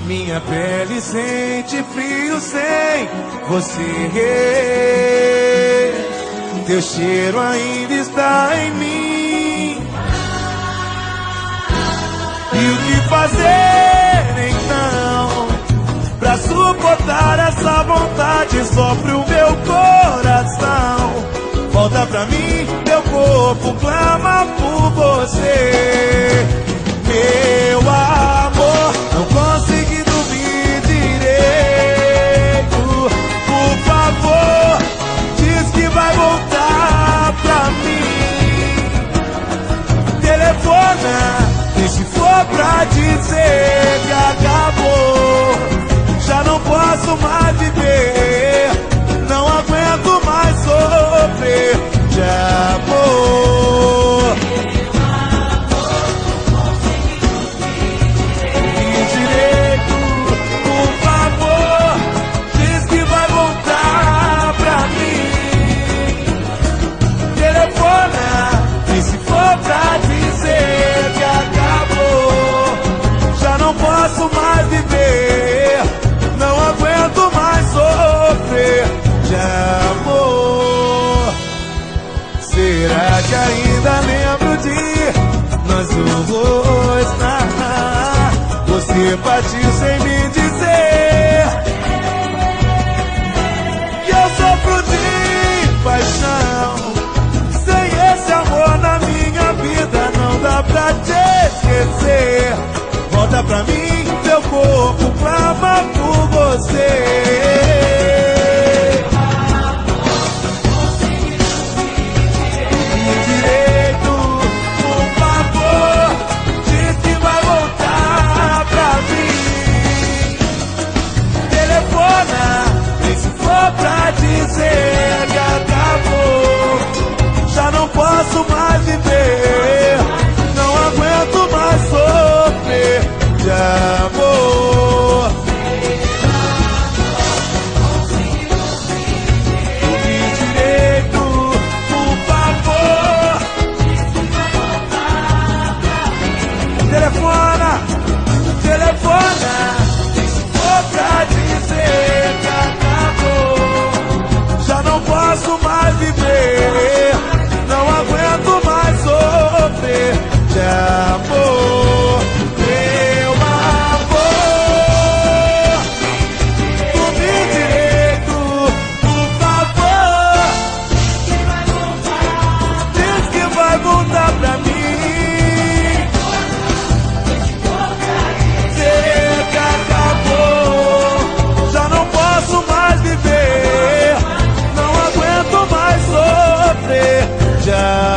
Minha pele sente frio sem você. Teu cheiro ainda está em mim. E o que fazer então pra suportar essa vontade? Sofre o meu coração. Volta pra mim, meu corpo clama por você. Meu amor, não consegui dormir direito. Por favor, diz que vai voltar pra mim. Telefona, e se for pra dizer que acabou, já não posso mais viver. Não aguento mais sofrer de amor. Pra dizer que acabou, já não posso mais viver. Não aguento mais sofrer de amor. Será que ainda lembro de nós dois? Você partiu sem me dizer. E eu sofro de paixão. Não dá pra te esquecer. Volta pra mim, teu corpo clama por você. Pra dizer que acabou, já não posso mais viver. Não aguento mais sofrer de amor. Me direito, por favor. Telefona, telefona. Só pra dizer que acabou, já não posso mais viver. Não aguento mais sofrer de amor. Meu amor, me direito, por favor. Diz que vai voltar pra mim. Dizer que acabou, já não posso mais viver. Não aguento mais sofrer de amor.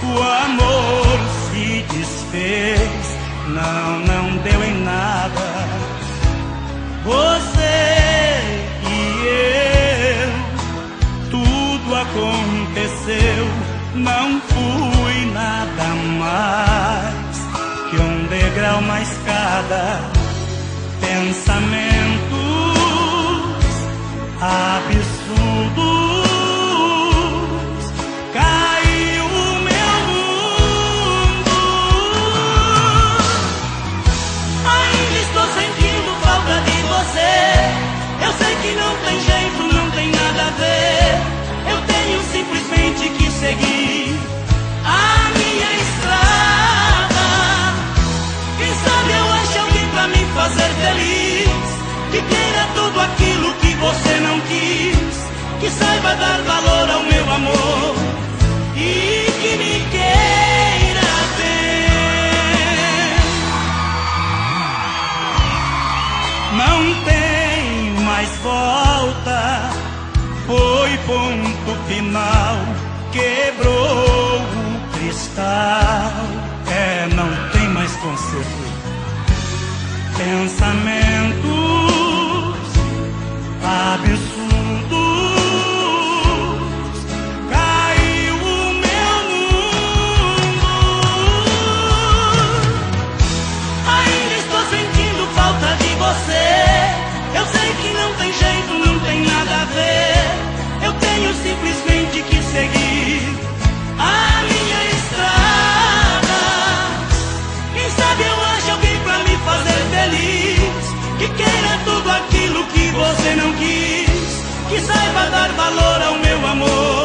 O amor se desfez, não deu em nada. Você e eu, tudo aconteceu. Não fui nada mais que um degrau, uma escada. Pensamentos absurdos. Eu sei que não tem jeito, não tem nada a ver. Eu tenho simplesmente que seguir a minha estrada. Quem sabe eu acho alguém pra me fazer feliz, que queira tudo aquilo que você não quis. Que amor e que me queira bem. Não tem mais volta, foi ponto final, quebrou o cristal. Não tem mais conserto. Pensamentos absurdos, caiu o meu mundo. Ainda estou sentindo falta de você. Eu sei que não tem jeito, não tem nada a ver. Eu tenho simplesmente que seguir a minha estrada. Quem sabe eu acho alguém pra me fazer feliz, que queira tudo aquilo que você não quis, que saiba dar valor ao meu amor.